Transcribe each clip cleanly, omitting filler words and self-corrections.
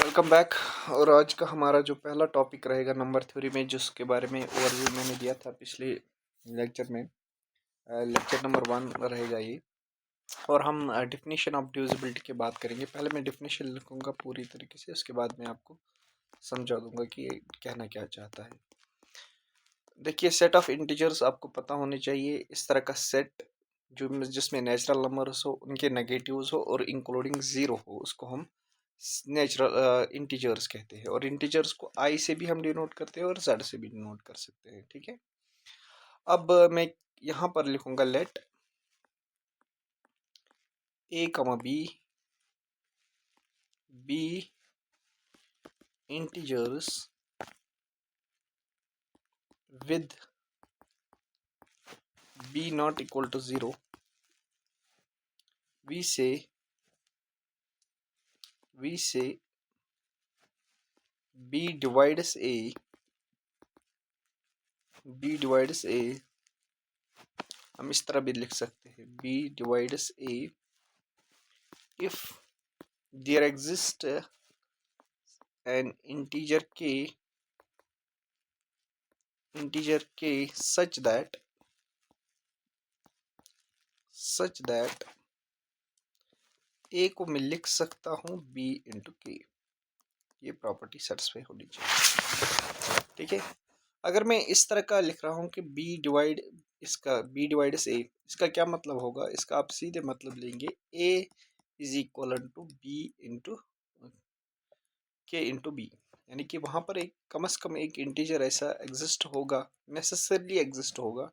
Welcome back. और आज का हमारा जो पहला टॉपिक रहेगा नंबर थ्योरी में, जिसके बारे में ओवरव्यू मैंने दिया था पिछले लेक्चर में, लेक्चर नंबर 1 रहेगा ये। और हम डिफिनीशन ऑफ डिविजिबिलिटी की बात करेंगे। पहले मैं डिफिनीशन लिखूंगा पूरी तरीके से, उसके बाद मैं आपको समझा दूंगा कि ये कहना क्या चाहता है। देखिए, सेट ऑफ इंटीजर्स आपको पता होने चाहिए। इस तरह का सेट जो जिसमें नेचुरल नंबर्स हो, उनके नेगेटिव्स हो और इंक्लूडिंग ज़ीरो हो, उसको हम नेचुरल इंटीजर्स कहते हैं। और इंटीजर्स को आई से भी हम डिनोट करते हैं और जेड से भी डिनोट कर सकते हैं। ठीक है, अब मैं यहाँ पर लिखूंगा let a comma b integers with b not equal to zero. We say b divides a हम इस तरह भी लिख सकते हैं, b divides a if there exist an integer k such that a को मैं लिख सकता हूँ b इंटू के। ये प्रॉपर्टी सेटिस्फाई होनी चाहिए। ठीक है, अगर मैं इस तरह का लिख रहा हूँ कि b डिवाइड से a, इसका क्या मतलब होगा? इसका आप सीधे मतलब लेंगे a is equal to b into k into b, यानी कि वहाँ पर एक कम से कम एक इंटीजर ऐसा एग्जिस्ट होगा, नेसेसरली एग्जिस्ट होगा,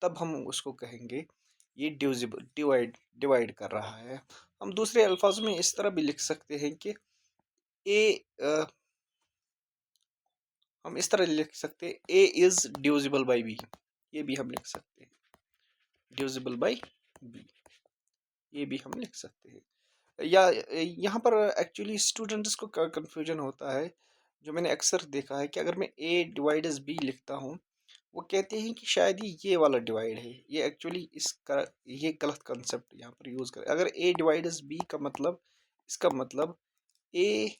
तब हम उसको कहेंगे ये डिवाइड कर रहा है। हम दूसरे अल्फाज में इस तरह भी लिख सकते हैं कि ए हम इस तरह लिख सकते हैं ए इज डिविजिबल बाई बी। ये भी हम लिख सकते हैं डिविजिबल बाई बी, ये भी हम लिख सकते हैं। या यहाँ पर एक्चुअली स्टूडेंट्स को कंफ्यूजन होता है, जो मैंने अक्सर देखा है कि अगर मैं ए डिवाइड्स बी लिखता हूँ, वो कहते हैं कि शायद ये वाला डिवाइड है। ये एक्चुअली इसका ये गलत कंसेप्ट यहाँ पर यूज़ कर। अगर ए डिवाइड्स बी का मतलब, इसका मतलब a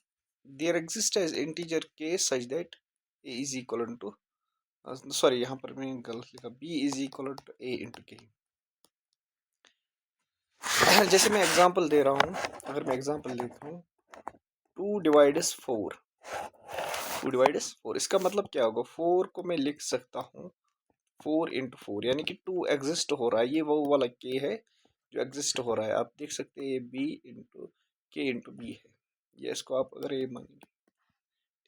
there exist as integer k such that a is equal to, sorry यहाँ पर मैंने गलत लिखा, b is equal to a into k. जैसे मैं एग्जांपल दे रहा हूँ, अगर मैं एग्जांपल लिखूँ 2 डिवाइड्स 4, इसका मतलब क्या होगा? 4 को मैं लिख सकता हूँ 4 इंटू 4, यानी कि 2 एग्जिस्ट हो रहा है। ये वो वाला के है जो एग्जिस्ट हो रहा है। आप देख सकते हैं ये B into k into B है, ये इसको आप अगर ये मानेंगे।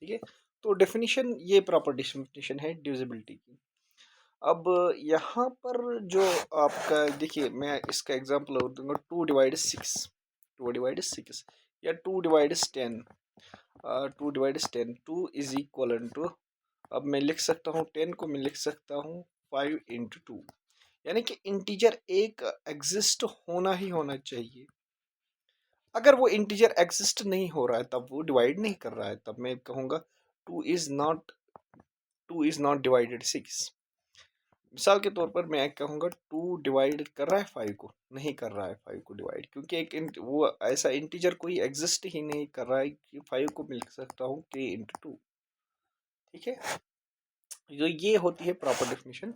ठीक है, तो डेफिनेशन, ये प्रॉपर डेफिनेशन है डिविजिबिलिटी की। अब यहाँ पर जो आपका देखिए, मैं इसका एग्जांपल दूंगा 2 डिवाइड 6 या 2 डिवाइड 10, 2 इज इक्वल टू, अब मैं लिख सकता हूँ 10 को मैं लिख सकता हूँ 5 इंटू 2, यानी कि इंटीजर एक एग्जिस्ट होना ही होना चाहिए। अगर वो इंटीजर एग्जिस्ट नहीं हो रहा है, तब वो डिवाइड नहीं कर रहा है, तब मैं कहूँगा 2 इज नॉट डिवाइडेड 6। मिसाल के तौर पर मैं कहूँगा 2 डिवाइड कर रहा है 5 को, नहीं कर रहा है 5 को डिवाइड, क्योंकि वो ऐसा इंटीजर कोई एग्जिस्ट ही नहीं कर रहा है कि 5 को मैं लिख सकता हूँ k इंटू 2। ठीक है, जो ये होती है प्रॉपर डेफिनेशन,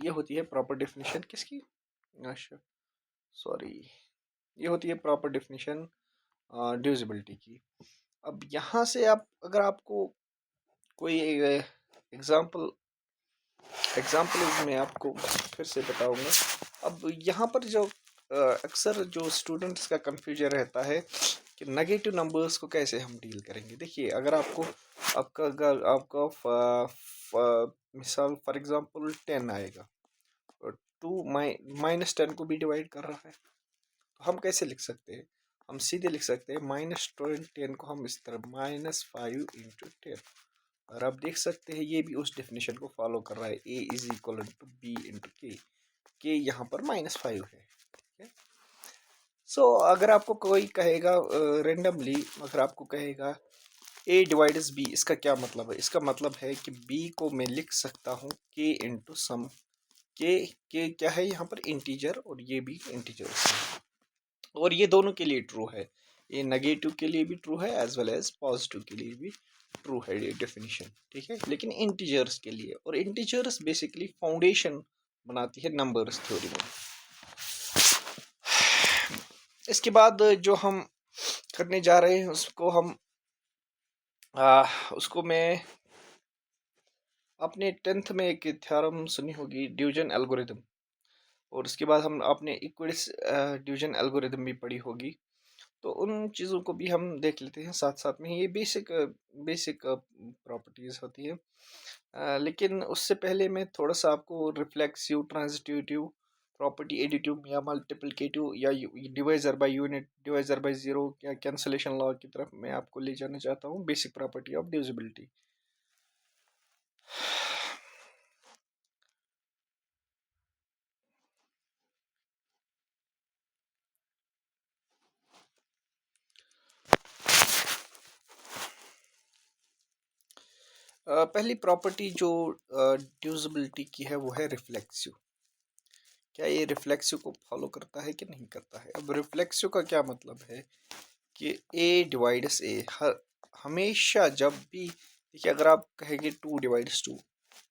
ये होती है प्रॉपर डेफिनेशन किसकी, अच्छा सॉरी, ये होती है प्रॉपर डेफिनेशन डिविजिबिलिटी की। अब यहाँ से आप, अगर आपको कोई एग्जांपल मैं आपको फिर से बताऊंगा। अब यहाँ पर जो अक्सर जो स्टूडेंट्स का कंफ्यूजन रहता है कि नेगेटिव नंबर्स को कैसे हम डील करेंगे। देखिए, अगर आपका मिसाल फॉर एग्जांपल 10 आएगा और 2 -10 को भी डिवाइड कर रहा है, तो हम कैसे लिख सकते हैं? हम सीधे लिख सकते हैं -10 को हम इस तरह -5 इंटू 10, और आप देख सकते हैं ये भी उस डेफिनेशन को फॉलो कर रहा है, a is equal to b into k यहाँ पर -5 है। ठीक है, सो अगर आपको कोई कहेगा रेंडमली, अगर आपको कहेगा a डिवाइड्स b, इसका क्या मतलब है? इसका मतलब है कि b को मैं लिख सकता हूँ k इंटू सम के क्या है यहाँ पर? इंटीजर, और ये भी इंटीजर, और ये दोनों के लिए ट्रू है। ये नेगेटिव के लिए भी ट्रू है एज वेल एज पॉजिटिव के लिए भी ट्रू है ये डेफिनेशन, ठीक है। लेकिन इंटीजर्स के लिए, और इंटीजर्स बेसिकली फाउंडेशन बनाती है नंबर्स थ्योरी में। इसके बाद जो हम करने जा रहे हैं उसको मैं अपने 10th में एक थ्योरम सुनी होगी, डिवीजन एल्गोरिथम, और उसके बाद हम आपने इक्विडिस डिवीजन एल्गोरिथम भी पढ़ी होगी। तो उन चीज़ों को भी हम देख लेते हैं साथ साथ में। ये बेसिक बेसिक प्रॉपर्टीज़ होती है, लेकिन उससे पहले मैं थोड़ा सा आपको रिफ्लेक्सिव, ट्रांजिटिव प्रॉपर्टी, एडिटिव या मल्टीप्लिकेटिव या divisor by unit, divisor by zero या कैंसलेशन लॉ की तरफ मैं आपको ले जाना चाहता हूँ। Basic property of divisibility. पहली प्रॉपर्टी जो डिविजिबिलिटी की है वो है रिफ्लेक्सिव। क्या ये रिफ्लेक्सिव को फॉलो करता है कि नहीं करता है? अब रिफ्लेक्सिव का क्या मतलब है कि ए डिवाइड्स ए, हर हमेशा जब भी, देखिए अगर आप कहेंगे 2 डिवाइड्स 2,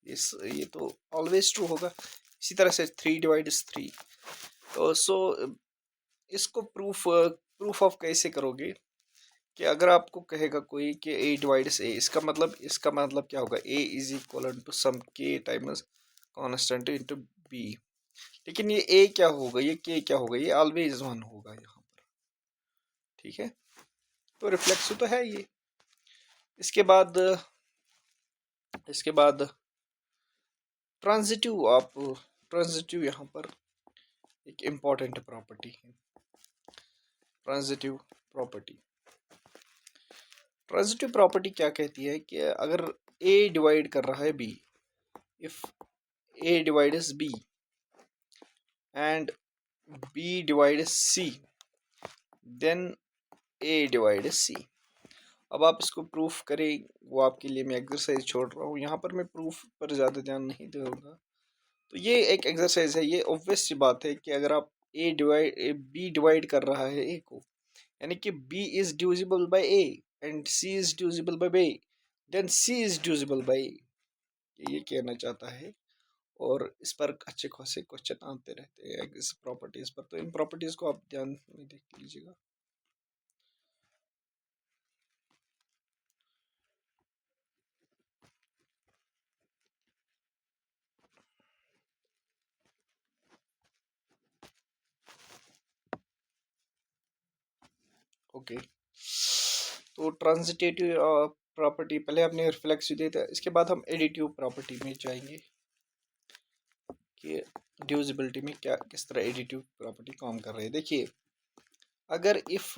ये तो ऑलवेज ट्रू होगा। इसी तरह से 3 डिवाइड्स 3। तो इसको प्रूफ ऑफ कैसे करोगे कि अगर आपको कहेगा कोई कि ए डिवाइड्स ए, इसका मतलब क्या होगा? ए इज इक्वल टू सम के टाइम्स कांस्टेंट इनटू बी। लेकिन ये ए क्या होगा, ये के क्या होगा? ये ऑलवेज वन होगा यहाँ पर, ठीक है। तो रिफ्लेक्सिव तो है ये। इसके बाद ट्रांजिटिव यहाँ पर एक इम्पॉर्टेंट प्रॉपर्टी है। ट्रांजिटिव प्रॉपर्टी क्या कहती है कि अगर ए डिवाइड कर रहा है B, if A divides B and B divides C, then A divides C. अब आप इसको प्रूफ करें, वो आपके लिए मैं एक्सरसाइज छोड़ रहा हूँ यहाँ पर, मैं प्रूफ पर ज़्यादा ध्यान नहीं दूंगा। तो ये एक एक्सरसाइज है। ये ऑब्वियस सी बात है कि अगर आप बी डिवाइड कर रहा है ए को, यानी कि B is divisible by A and C is divisible by B, then C is divisible by A, ये कहना चाहता है। और इस पर अच्छे खासे क्वेश्चन आते रहते हैं इस प्रॉपर्टीज पर, तो इन प्रॉपर्टीज को आप ध्यान में देख लीजिएगा। ओके, तो ट्रांजिटिव प्रॉपर्टी पहले आपने रिफ्लेक्सिव दिया था। इसके बाद हम एडिटिव प्रॉपर्टी में जाएंगे कि डिविजिबिलिटी में क्या किस तरह एडिटिव प्रॉपर्टी काम कर रही है। देखिए अगर इफ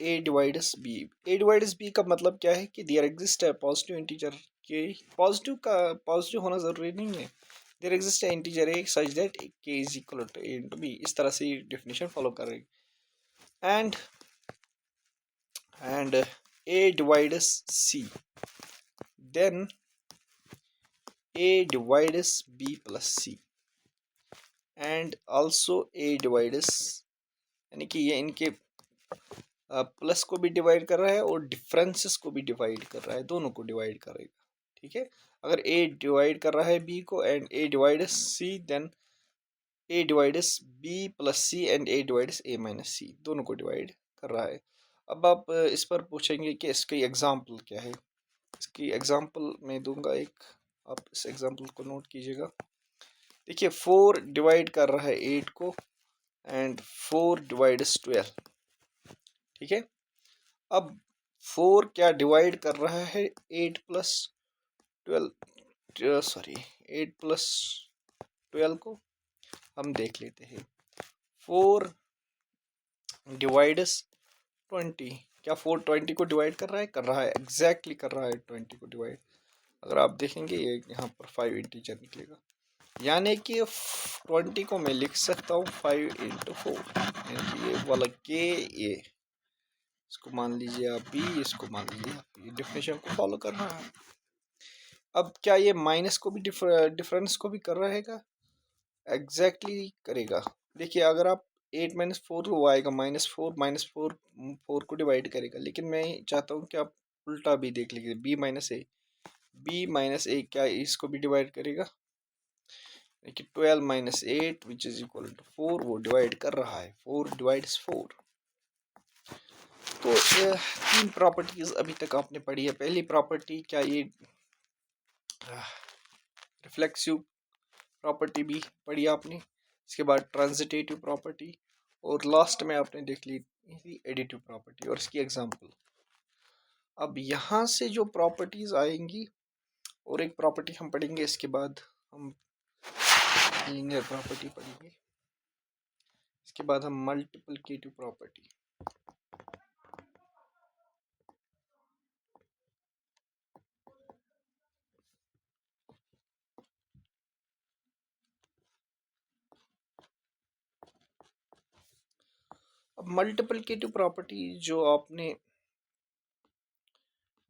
ए डिवाइड्स बी का मतलब क्या है कि देयर एग्जिस्ट है पॉजिटिव इंटीजर के, पॉजिटिव होना ज़रूरी नहीं है, देयर एग्जिस्ट है integer a such that k is equal to a into b. इस तरह से डेफिनेशन फॉलो कर रही है। And a divides c, then a divides b plus c, and also a divides, यानी कि ये इनके प्लस को भी डिवाइड कर रहा है और डिफरेंसेस को भी डिवाइड कर रहा है, दोनों को डिवाइड करेगा, ठीक है। अगर a डिवाइड कर रहा है b को and a divides c, then a divides b plus c and a divides a minus c, दोनों को डिवाइड कर रहा है। अब आप इस पर पूछेंगे कि इसकी एग्जाम्पल क्या है। इसकी एग्जाम्पल मैं दूंगा एक, आप इस एग्जाम्पल को नोट कीजिएगा। देखिए 4 डिवाइड कर रहा है 8 को एंड 4 डिवाइड्स 12, ठीक है। अब 4 क्या डिवाइड कर रहा है 8 प्लस 12, सॉरी 8 प्लस 12 को हम देख लेते हैं। 4 डिवाइड्स 20, क्या 4 20 को डिवाइड कर रहा है? कर रहा है, एग्जैक्टली कर रहा है 20 को डिवाइड। अगर आप देखेंगे ये यहाँ पर 5 इंटीजर निकलेगा, यानी कि 20 को मैं लिख सकता हूँ 5 इंटू 4, यानी कि ये वाला के, ये इसको मान लीजिए आप बी, इसको मान लीजिए आप, ये डिफिनेशन को फॉलो कर रहा है। अब क्या ये माइनस को भी डिफरेंस को भी कर रहेगा? एग्जैक्टली करेगा। देखिए अगर आप 8 - 4 वो आएगा -4 4 को डिवाइड करेगा, लेकिन मैं चाहता हूँ कि आप उल्टा भी देख लीजिए, b - a क्या इसको भी डिवाइड करेगा, देखिए 12 - 8 विच इज इक्वल टू 4, वो डिवाइड कर रहा है, 4 डिवाइड्स 4। तो तीन प्रॉपर्टीज अभी तक आपने पढ़ी है। पहली प्रॉपर्टी क्या, ये रिफ्लेक्सिव प्रॉपर्टी भी पढ़ी आपने, इसके बाद ट्रांजिटिव प्रॉपर्टी, और लास्ट में आपने देख ली एडिटिव प्रॉपर्टी और इसकी एग्जांपल। अब यहाँ से जो प्रॉपर्टीज आएंगी और एक प्रॉपर्टी हम पढ़ेंगे, इसके बाद हम लीनियर प्रॉपर्टी पढ़ेंगे, इसके बाद हम मल्टीप्लिकेटिव प्रॉपर्टी। अब मल्टीप्लिकेटिव प्रॉपर्टी जो आपने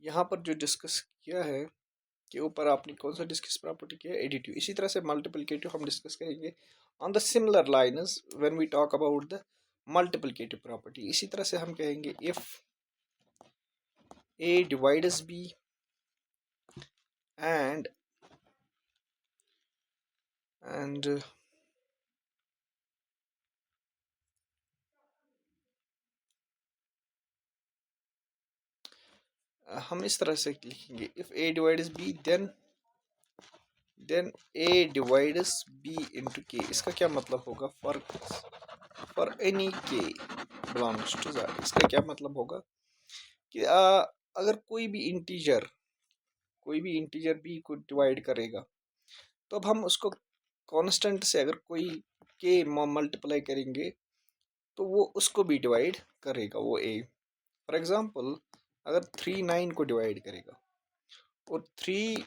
यहाँ पर जो डिस्कस किया है, के ऊपर आपने कौन सा डिस्कस प्रॉपर्टी किया है, एडिटिव। इसी तरह से मल्टीप्लिकेटिव हम डिस्कस करेंगे on the similar lines when we talk about the multiplicative property. इसी तरह से हम कहेंगे if a divides b and हम इस तरह से लिखेंगे if a divides b then a divides b into k। इसका क्या मतलब होगा, for any k belongs to z। इसका क्या मतलब होगा कि अगर कोई भी इंटीजर b को डिवाइड करेगा, तो अब हम उसको कांस्टेंट से अगर कोई k मल्टीप्लाई करेंगे तो वो उसको भी डिवाइड करेगा, वो a। फॉर एग्जांपल अगर 3 9 को डिवाइड करेगा और 3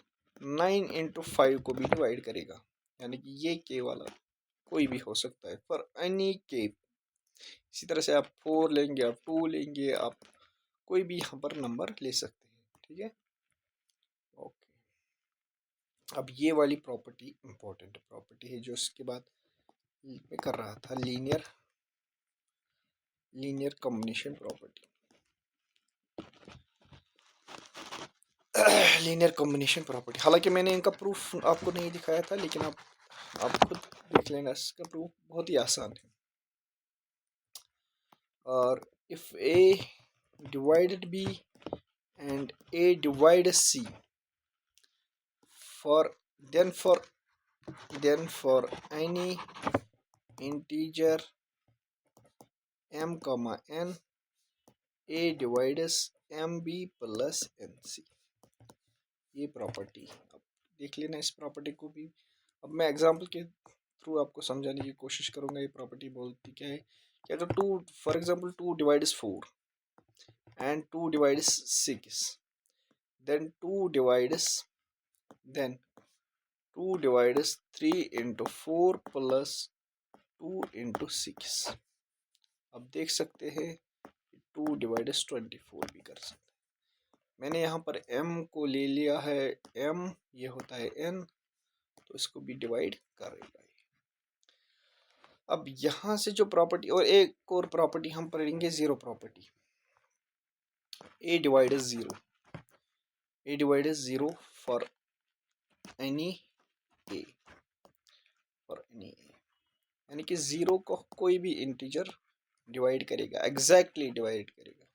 9 इंटू 5 को भी डिवाइड करेगा, यानी कि ये के वाला कोई भी हो सकता है, फॉर एनी के। इसी तरह से आप 4 लेंगे, आप 2 लेंगे, आप कोई भी यहाँ पर नंबर ले सकते हैं, ठीक है। ओके, अब ये वाली प्रॉपर्टी इंपॉर्टेंट प्रॉपर्टी है जो इसके बाद मैं कर रहा था, linear combination property. Linear combination property, हालांकि मैंने इनका प्रूफ आपको नहीं दिखाया था, लेकिन आप खुद देख लेना, इसका प्रूफ बहुत ही आसान है। और if a divided b and a divided c for then for any integer m comma n a divides mb plus nc। ये प्रॉपर्टी अब देख लेना, इस प्रॉपर्टी को भी अब मैं एग्जांपल के थ्रू आपको समझाने की कोशिश करूंगा। ये प्रॉपर्टी बोलती क्या है कि अगर 2 for example 2 divides 4 and 2 divides 6, then 2 divides 3 into 4 plus 2 into 6। अब देख सकते हैं 2 divides 24 भी कर सकते हैं। मैंने यहाँ पर m को ले लिया है, m ये होता है n, तो इसको भी डिवाइड करेगा। अब यहाँ से जो प्रॉपर्टी, और एक और प्रॉपर्टी हम पढ़ेंगे, zero property. a divides 0 for any a, यानी कि 0 को कोई भी इंटीजर डिवाइड करेगा, एग्जैक्टली डिवाइड करेगा।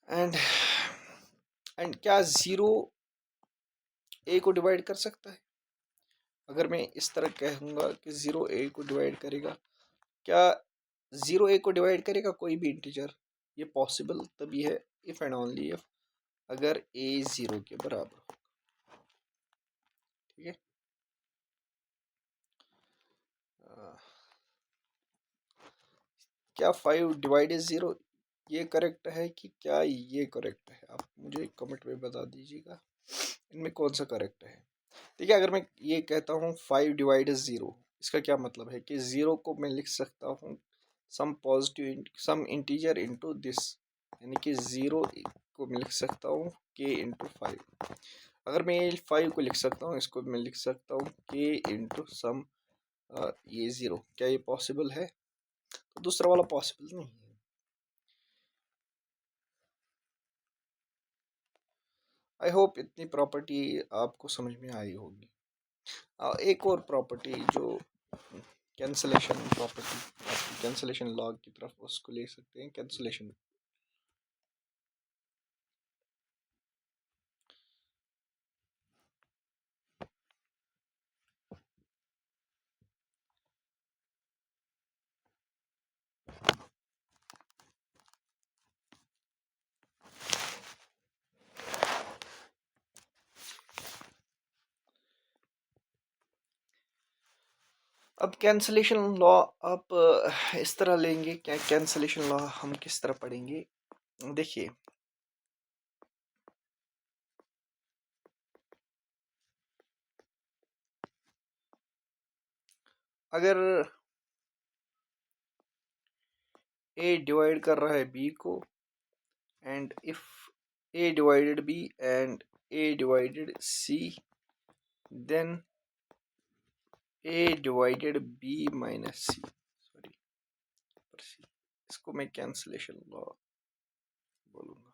एंड क्या 0 a को डिवाइड कर सकता है? अगर मैं इस तरह कहूँगा कि 0 a को डिवाइड करेगा, क्या 0 a को डिवाइड करेगा कोई भी इंटीजर? ये पॉसिबल तभी है इफ एंड ओनली इफ अगर a 0 के बराबर हो, ठीक है। क्या 5 डिवाइडेड 0 ये करेक्ट है कि क्या ये करेक्ट है? आप मुझे कमेंट में बता दीजिएगा इनमें कौन सा करेक्ट है। ठीक है, अगर मैं ये कहता हूँ 5 डिवाइडेड 0, इसका क्या मतलब है कि 0 को मैं लिख सकता हूँ सम इंटीजर इनटू दिस, यानी कि 0 को मैं लिख सकता हूँ k इंटू 5। अगर मैं 5 को लिख सकता हूँ, इसको मैं लिख सकता हूँ k इंटू सम ये 0, क्या ये पॉसिबल है? तो दूसरा वाला पॉसिबल नहीं है। आई होप इतनी प्रॉपर्टी आपको समझ में आई होगी। एक और प्रॉपर्टी जो कैंसलेशन प्रॉपर्टी, कैंसलेशन लॉग की तरफ उसको ले सकते हैं, कैंसलेशन। अब कैंसलेशन लॉ आप इस तरह लेंगे, क्या कैंसलेशन लॉ हम किस तरह पढ़ेंगे? देखिए, अगर ए डिवाइड कर रहा है बी को, and if A divided B and A divided C, then A divided B minus C, sorry C, इसको मैं कैंसलेशन लॉ बोलूंगा।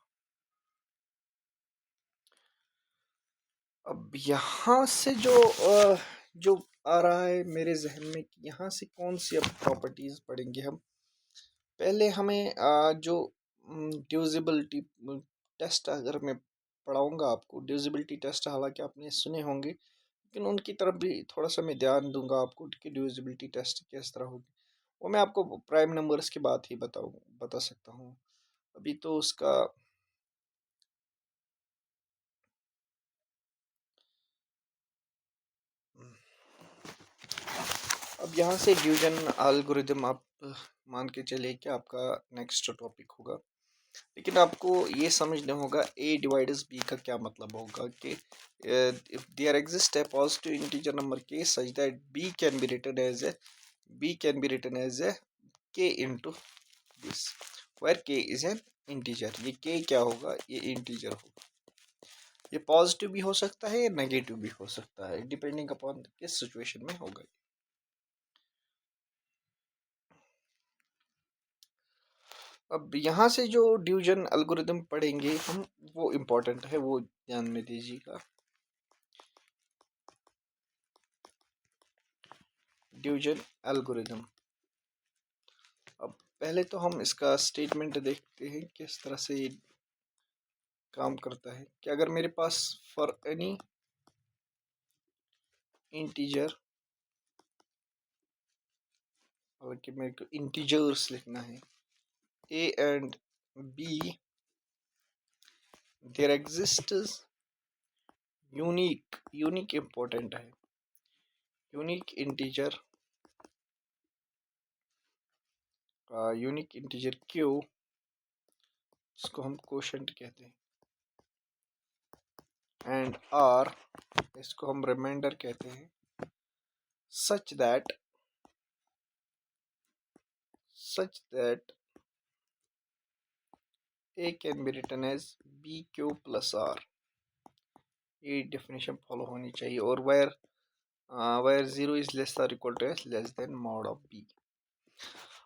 अब यहाँ से जो आ रहा है मेरे जहन में कि यहाँ से कौन सी अब प्रॉपर्टीज पढ़ेंगे हम। पहले हमें जो ड्यूजिबिलिटी टेस्ट, अगर मैं पढ़ाऊंगा आपको ड्यूजिबिलिटी टेस्ट, हालांकि आपने सुने होंगे, लेकिन उनकी तरफ भी थोड़ा सा मैं ध्यान दूंगा आपको कि ड्यूजिबिलिटी टेस्ट किस तरह होगी। वो मैं आपको प्राइम नंबर्स की बात ही बता सकता हूँ। अभी तो उसका अब यहाँ से डिवीजन एल्गोरिदम आप मान के चलिए कि आपका नेक्स्ट टॉपिक होगा, लेकिन आपको ये समझना होगा ए डिवाइड्स बी का क्या मतलब होगा कि if there exist a positive integer number K such that B can be written as A K into this, where K is an integer. ये के क्या होगा? ये इंटीजर होगा। ये पॉजिटिव भी हो सकता है या नेगेटिव भी हो सकता है, डिपेंडिंग अपॉन किस सिचुएशन में होगा। अब यहाँ से जो डिवीजन एल्गोरिदम पढ़ेंगे हम, वो इम्पोर्टेंट है, वो ध्यान में दीजिएगा। डिवीजन एल्गोरिदम, अब पहले तो हम इसका स्टेटमेंट देखते हैं किस तरह से ये काम करता है। कि अगर मेरे पास फॉर एनी इंटीजर, हालांकि मेरे को इंटीजर्स लिखना है, A and B, there exist unique important है, unique integer, unique integer Q, जिसको हम कोशेंट कहते हैं, एंड आर, इसको हम रिमाइंडर कहते हैं, such that A can be written as BQ plus R। ये डेफिनेशन फॉलो होनी चाहिए। और where 0 is less or equal to s less than mod of B।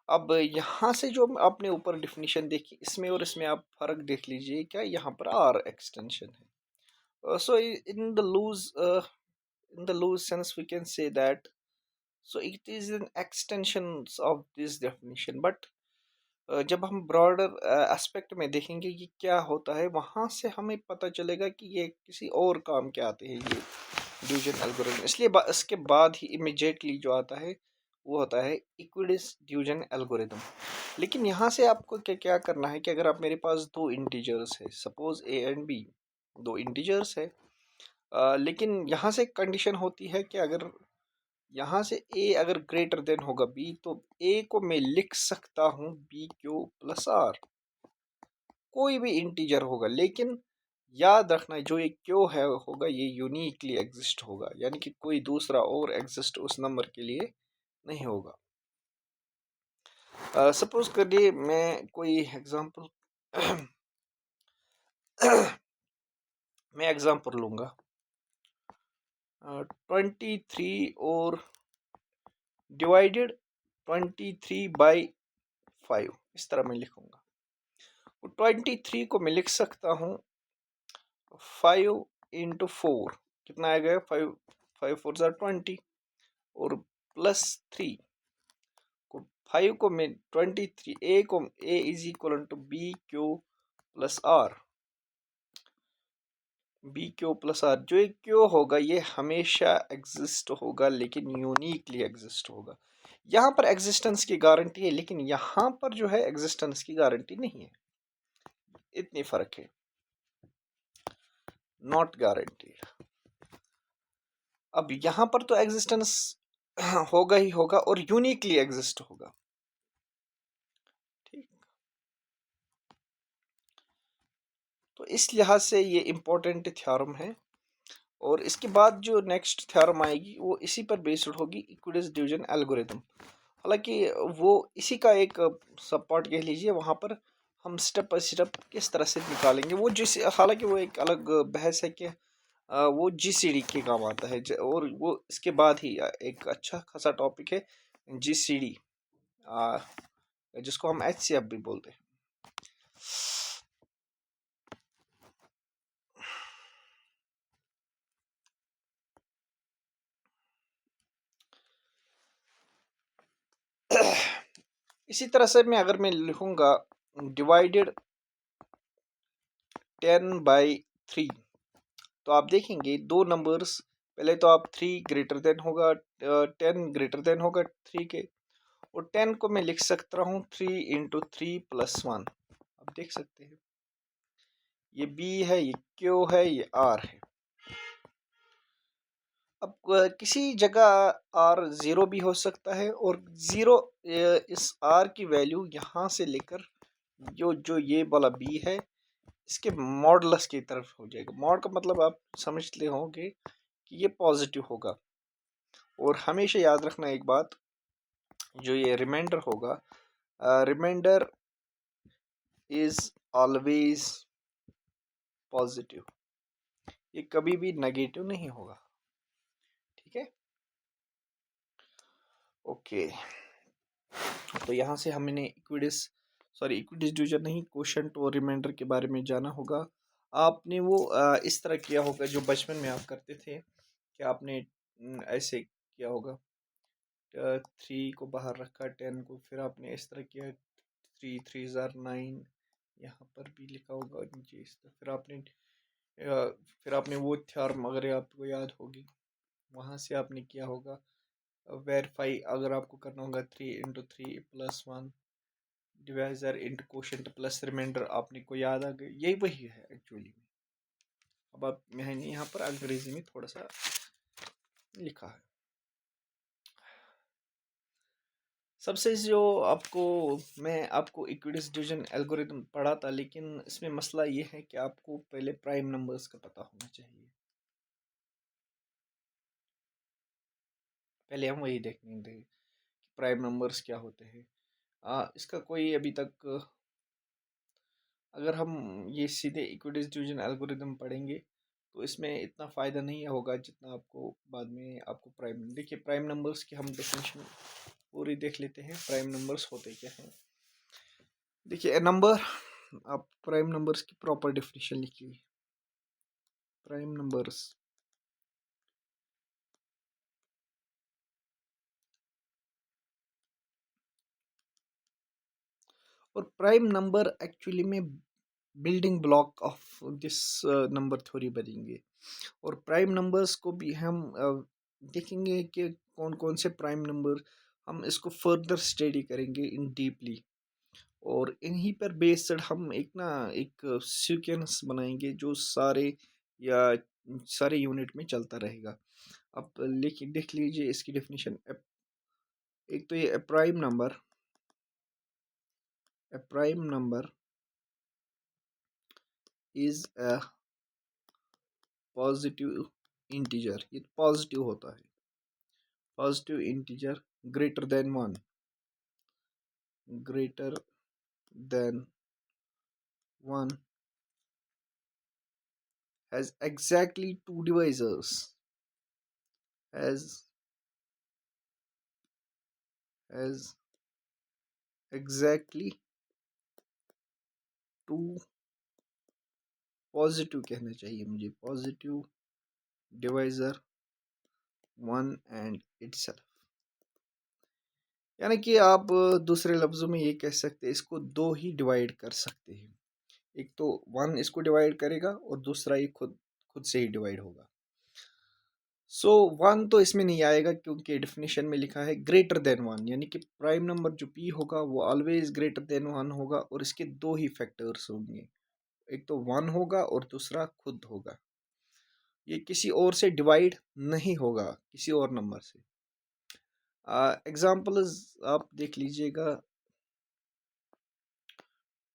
अब यहाँ से जो आपने ऊपर डेफिनेशन देखी, इसमें और इसमें आप फर्क देख लीजिए। क्या यहाँ पर R एक्सटेंशन है? So in the loose sense we can say that so it is an extension of this definition, but जब हम ब्रॉडर एस्पेक्ट में देखेंगे कि क्या होता है, वहाँ से हमें पता चलेगा कि ये किसी और काम के आते हैं ये डिवीजन एल्गोरिथम। इसलिए इसके बाद ही इमिजिएटली जो आता है वो होता है इक्विडिस डिवीजन एल्गोरिथम। लेकिन यहाँ से आपको क्या क्या करना है कि अगर आप, मेरे पास दो इंटीजर्स है, सपोज ए एंड बी, दो इंटीजर्स है, लेकिन यहाँ से कंडीशन होती है कि अगर यहाँ से a अगर ग्रेटर देन होगा b, तो a को मैं लिख सकता हूँ बी क्यू प्लस आर, कोई भी इंटीजर होगा। लेकिन याद रखना, जो ये क्यू है होगा ये यूनिकली एग्जिस्ट होगा, यानी कि कोई दूसरा और एग्जिस्ट उस नंबर के लिए नहीं होगा। सपोज करिए मैं कोई एग्जांपल मैं एग्जांपल लूँगा 23 और डिवाइडेड 23/5, इस तरह मैं लिखूंगा। 23 को मैं लिख सकता हूँ 5 × 4, कितना आ गया? 5, 5 4 = 20, और +3 को 5 को मैं 23 ए को A is equal to B Q plus R. जो ये क्यू होगा ये हमेशा एग्जिस्ट होगा, लेकिन यूनिकली एग्जिस्ट होगा। यहाँ पर एग्जिस्टेंस की गारंटी है, लेकिन यहाँ पर जो है एग्जिस्टेंस की गारंटी नहीं है। इतनी फर्क है, नॉट गारंटीड। अब यहाँ पर तो एग्जिस्टेंस होगा ही होगा और यूनिकली एग्जिस्ट होगा। ठीक, तो इस लिहाज से ये इंपॉर्टेंट थ्योरम है। और इसके बाद जो नेक्स्ट थ्योरम आएगी वो इसी पर बेस्ड होगी, इक्विडिस डिवीजन एल्गोरिथम। हालांकि वो इसी का एक सब पार्ट कह लीजिए। वहाँ पर हम स्टेप बाय स्टेप किस तरह से निकालेंगे वो, जिस हालांकि वो एक अलग बहस है कि वो जीसीडी के काम आता है, और वो इसके बाद ही एक अच्छा खासा टॉपिक है जीसीडी, जिसको हम एचसीएफ भी बोलते हैं। इसी तरह से अगर मैं लिखूंगा डिवाइडेड 10/3, तो आप देखेंगे दो नंबर्स, पहले तो आप 3 ग्रेटर देन होगा 10 ग्रेटर देन होगा 3 के, और 10 को मैं लिख सकता हूँ 3 × 3 + 1। आप देख सकते हैं ये बी है, ये क्यू है, ये आर है। अब किसी जगह आर 0 भी हो सकता है, और 0 इस आर की वैल्यू यहाँ से लेकर जो जो ये वाला बी है इसके मॉडुलस की तरफ हो जाएगा। मॉड का मतलब आप समझते होंगे कि ये पॉजिटिव होगा। और हमेशा याद रखना एक बात, जो ये रिमाइंडर होगा, रिमाइंडर इज ऑलवेज पॉजिटिव, ये कभी भी नेगेटिव नहीं होगा। ठीक है, ओके। तो यहाँ से हमने इक्विडिस डिवीजन नहीं, कोशेंट और रिमाइंडर के बारे में जाना होगा। आपने वो इस तरह किया होगा जो बचपन में आप करते थे, कि आपने ऐसे किया होगा, 3 को बाहर रखा, 10 को, फिर आपने इस तरह किया 3 3 * 9, यहाँ पर भी लिखा होगा नीचे इस तरह। फिर आपने वो थ्योरम अगर आपको याद होगी, वहाँ से आपने किया होगा वेरीफाई। अगर आपको करना होगा 3 × 3 + 1 divisor into quotient plus remainder, आपने को याद आ गई, यही वही है एक्चुअली में। अब आप मैंने यहाँ पर अंग्रेजी में थोड़ा सा लिखा है। सबसे जो मैं आपको इक्विडिस डिवीजन एल्गोरिथम पढ़ा था, लेकिन इसमें मसला ये है कि आपको पहले प्राइम नंबर्स का पता होना चाहिए। पहले हम वही देखेंगे कि प्राइम नंबर्स क्या होते हैं। इसका कोई अभी तक, अगर हम ये सीधे इक्विडिस डिवीजन एल्गोरिथम पढ़ेंगे तो इसमें इतना फ़ायदा नहीं होगा जितना आपको बाद में आपको देखिए प्राइम नंबर्स की हम डेफिनेशन पूरी देख लेते हैं। प्राइम नंबर्स होते क्या हैं? देखिए नंबर, आप प्राइम नंबर्स की प्रॉपर डेफिनेशन लिखिए। प्राइम नंबर्स और प्राइम नंबर एक्चुअली में building block of this number theory बनेंगे। और प्राइम नंबर्स को भी हम देखेंगे कि कौन कौन से प्राइम नंबर, हम इसको फर्दर स्टडी करेंगे इन डीपली, और इन्हीं पर बेस्ड हम एक सीक्वेंस बनाएंगे जो या सारे यूनिट में चलता रहेगा। अब लेकिन देख लीजिए इसकी डेफिनेशन। एक तो ये prime number is a positive integer, ये पॉजिटिव होता है, positive integer greater than 1, greater than 1 has exactly two divisors, has as exactly two positive कहना चाहिए मुझे, positive divisor one and itself. यानी कि आप दूसरे लफ्जों में ये कह सकते हैं, इसको दो ही डिवाइड कर सकते हैं। एक तो वन इसको डिवाइड करेगा और दूसरा ये खुद खुद से ही डिवाइड होगा। सो वन तो इसमें नहीं आएगा क्योंकि डेफिनेशन में लिखा है ग्रेटर देन वन, यानी कि प्राइम नंबर जो पी होगा वो ऑलवेज ग्रेटर देन वन होगा और इसके दो ही फैक्टर्स होंगे, एक तो वन होगा और दूसरा खुद होगा। ये किसी और से डिवाइड नहीं होगा, किसी और नंबर से। एग्जाम्पल्स आप देख लीजिएगा,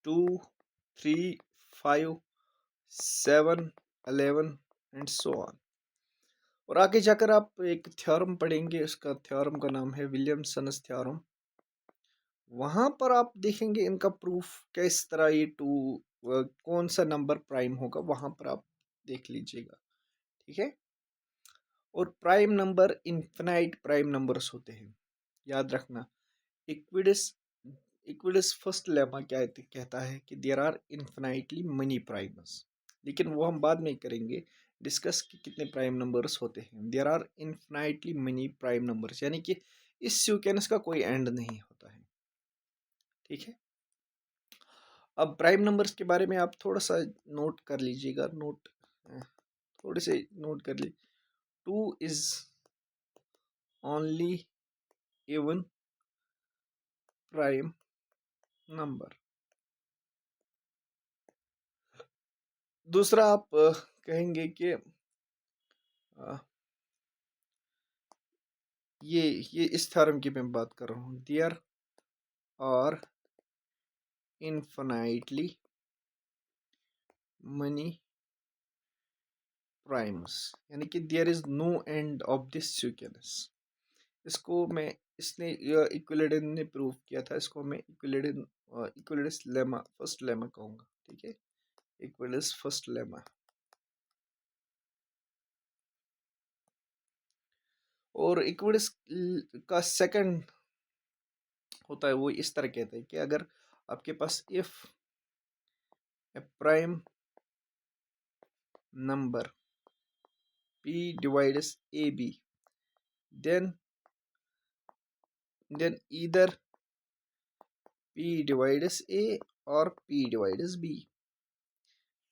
2, 3, 5, 7, 11 एंड सो ऑन। और आगे जाकर आप एक थ्योरम पढ़ेंगे, उसका थ्योरम का नाम है विलियमसन्स थ्योरम। वहां पर आप देखेंगे इनका प्रूफ किस तरह, ये टू कौन सा नंबर प्राइम होगा, वहां पर आप देख लीजिएगा, ठीक है। और prime number infinite prime numbers होते हैं, याद रखना। इक्विडिस इक्विडिस फर्स्ट लेमा क्या कहता है कि there are infinitely many primes, लेकिन वो हम बाद में करेंगे डिस्कस कि कितने प्राइम नंबर्स होते हैं। There are infinitely many prime numbers, यानी कि इस सीक्वेंस का कोई एंड नहीं होता है, ठीक है। अब प्राइम नंबर्स के बारे में आप थोड़ा सा नोट कर लीजिएगा, थोड़े से नोट कर लीजिए। 2 is only even prime number. दूसरा आप कहेंगे कि ये इस थ्योरम की मैं बात कर रहा हूँ, there are infinitely many primes, यानी कि there is no end of this sequence. इसको मैं इसने इक्विलिडन ने प्रूव किया था, इसको मैं इक्विलिडस लेमा फर्स्ट लेमा कहूँगा, ठीक है, इक्विलिडस फर्स्ट लेमा। और इक्विलिडस का सेकंड होता है, वो इस तरह कहता है कि अगर आपके पास if a prime number p divides ab, then either p divides a और p divides b।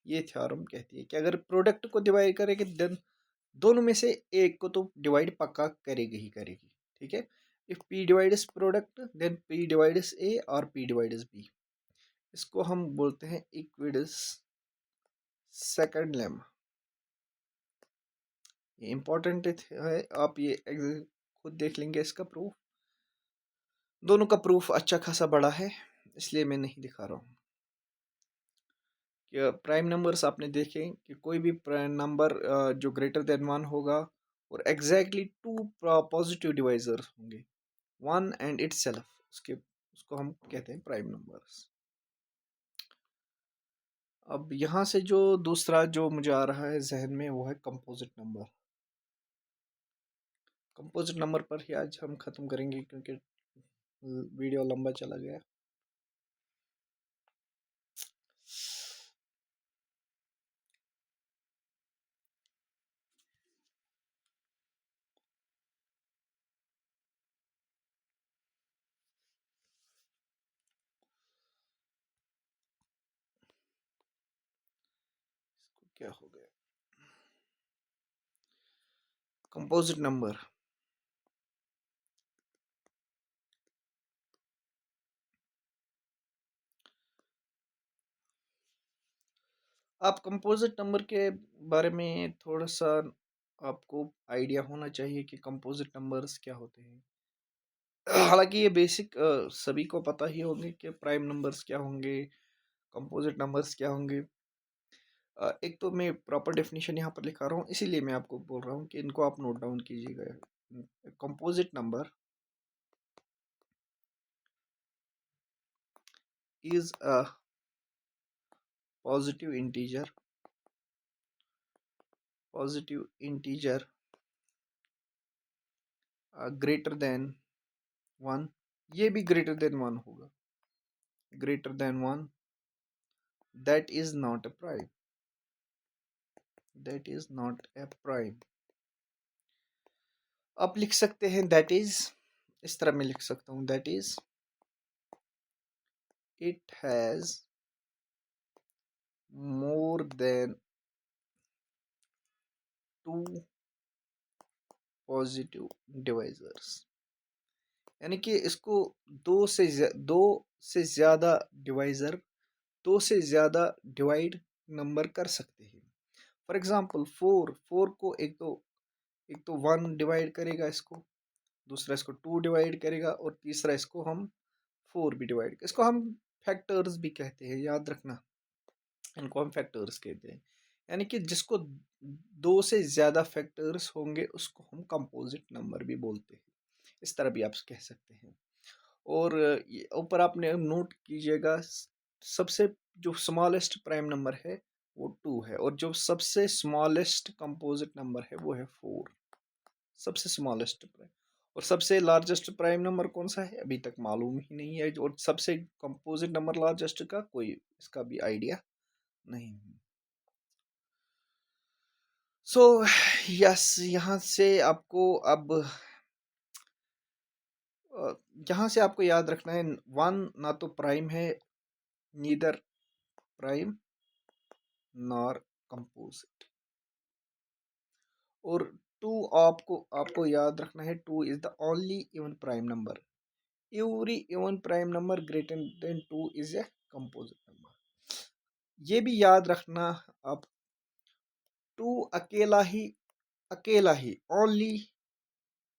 ये थ्योरम कहती है कि अगर प्रोडक्ट को डिवाइड करेंगे देन दोनों में से एक को तो डिवाइड पक्का करेगी ही करेगी, ठीक है। If p divides product then p divides a और p डिवाइड्स b। इसको हम बोलते हैं इक्विडिस सेकंड लेमा। ये इंपॉर्टेंट है, आप ये खुद देख लेंगे इसका प्रूफ। दोनों का प्रूफ अच्छा खासा बड़ा है, इसलिए मैं नहीं दिखा रहा हूँ। कि प्राइम नंबर्स आपने देखे कि कोई भी नंबर जो ग्रेटर देन वन होगा और एग्जैक्टली टू पॉजिटिव डिवाइजर्स होंगे, वन एंड इटसेल्फ, उसको हम कहते हैं प्राइम नंबर्स। अब यहाँ से जो दूसरा जो मुझे आ रहा है जहन में वो है कंपोजिट नंबर। कंपोजिट नंबर पर ही आज हम ख़त्म करेंगे क्योंकि वीडियो लंबा चला गया। क्या हो गया, कंपोजिट नंबर। आप कंपोजिट नंबर के बारे में थोड़ा सा आपको आइडिया होना चाहिए कि कंपोजिट नंबर्स क्या होते हैं। हालांकि ये बेसिक सभी को पता ही होंगे कि प्राइम नंबर्स क्या होंगे, कंपोजिट नंबर्स क्या होंगे। एक तो मैं प्रॉपर डेफिनेशन यहाँ पर लिखा रहा हूँ, इसीलिए मैं आपको बोल रहा हूँ कि इनको आप नोट डाउन कीजिएगा। Composite number is a positive integer greater than 1 ये भी ग्रेटर देन 1 होगा, greater than 1, that is not a prime, that is not a prime. आप लिख सकते हैं दैट इज, इस तरह मैं लिख सकता हूं, that is it has more than 2 positive divisors. यानी कि इसको दो से ज्यादा डिवाइजर, दो से ज्यादा डिवाइड नंबर कर सकते हैं। फॉर एग्जांपल 4 को एक तो 1 डिवाइड करेगा इसको, दूसरा इसको 2 डिवाइड करेगा, और तीसरा इसको हम 4 भी डिवाइड, इसको हम फैक्टर्स भी कहते हैं, याद रखना, इनको हम फैक्टर्स कहते हैं। यानी कि जिसको दो से ज्यादा फैक्टर्स होंगे उसको हम कंपोजिट नंबर भी बोलते हैं, इस तरह भी आप कह सकते हैं। और ऊपर आपने नोट कीजिएगा, सबसे जो स्मॉलेस्ट प्राइम नंबर है वो 2 है, और जो सबसे स्मॉलेस्ट कंपोजिट नंबर है वो है 4, सबसे स्मॉलेस्ट प्राइम। और सबसे लार्जेस्ट प्राइम नंबर कौन सा है अभी तक मालूम ही नहीं है, और सबसे कंपोजिट नंबर लार्जेस्ट का कोई इसका भी आइडिया नहीं है। सो यस, यहाँ से आपको अब यहाँ से आपको याद रखना है, 1 ना तो प्राइम है, नीदर प्राइम नॉर कंपोजिट। और 2 आपको याद रखना है, 2 is the only even prime number, every even prime number greater than 2 is a composite number. ये भी याद रखना आप, 2 अकेला ही only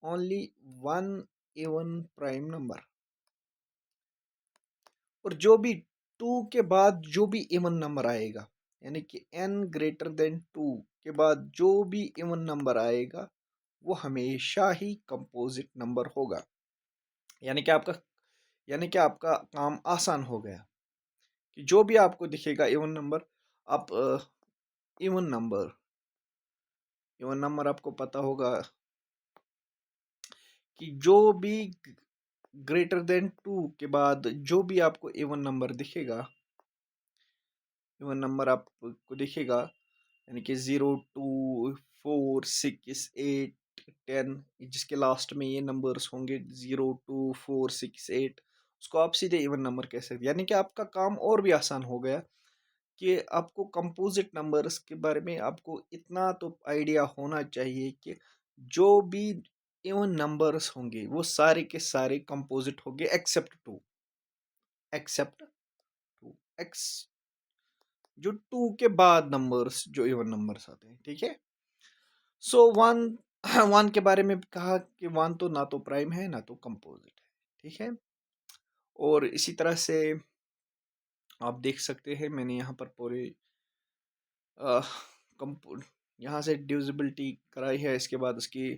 only one even prime number, और जो भी 2 के बाद जो भी इवन नंबर आएगा, यानी कि n ग्रेटर देन 2 के बाद जो भी इवन नंबर आएगा वो हमेशा ही कंपोजिट नंबर होगा। यानी कि आपका यानी कि आपका काम आसान हो गया, कि जो भी आपको दिखेगा इवन नंबर, आप इवन नंबर इवन नंबर आपको पता होगा कि जो भी ग्रेटर देन 2 के बाद जो भी आपको इवन नंबर दिखेगा, इवन नंबर आपको दिखेगा, यानी कि 0, 2, 4, 6, 8, 10, जिसके लास्ट में ये नंबर्स होंगे 0, 2, 4, 6, 8, उसको आप सीधे इवन नंबर कह सकते हैं। यानी कि आपका काम और भी आसान हो गया, कि आपको कंपोजिट नंबर्स के बारे में आपको इतना तो आइडिया होना चाहिए कि जो भी इवन नंबर्स होंगे वो सारे के सारे कंपोजिट होंगे एक्सेप्ट 2, एक्सेप्ट 2 एक्स, जो 2 के बाद नंबर्स जो इवन नंबर्स आते हैं, ठीक है। सो 1 1 के बारे में कहा कि 1 तो ना तो प्राइम है ना तो कंपोजिट है, ठीक है। और इसी तरह से आप देख सकते हैं, मैंने यहाँ पर पूरे कंपो यहाँ से डिविजिबिलिटी कराई है, इसके बाद उसकी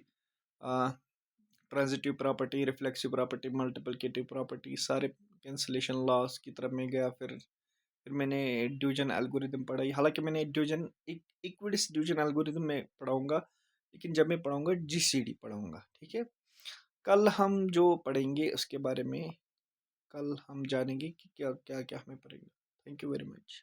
transitive property, reflexive property, multiplicative property, सारे कैंसलेशन लॉस की तरफ में गया। फिर मैंने डिवीजन एल्गोरिदम पढ़ाई, हालांकि मैंने डिवीजन इक्विडिस डिवीजन एल्गोरिदम में पढ़ाऊंगा, लेकिन जब मैं पढ़ाऊंगा जीसीडी पढ़ाऊंगा, ठीक है। कल हम जो पढ़ेंगे उसके बारे में कल हम जानेंगे कि क्या क्या क्या हमें पढ़ेंगे। Thank you very much.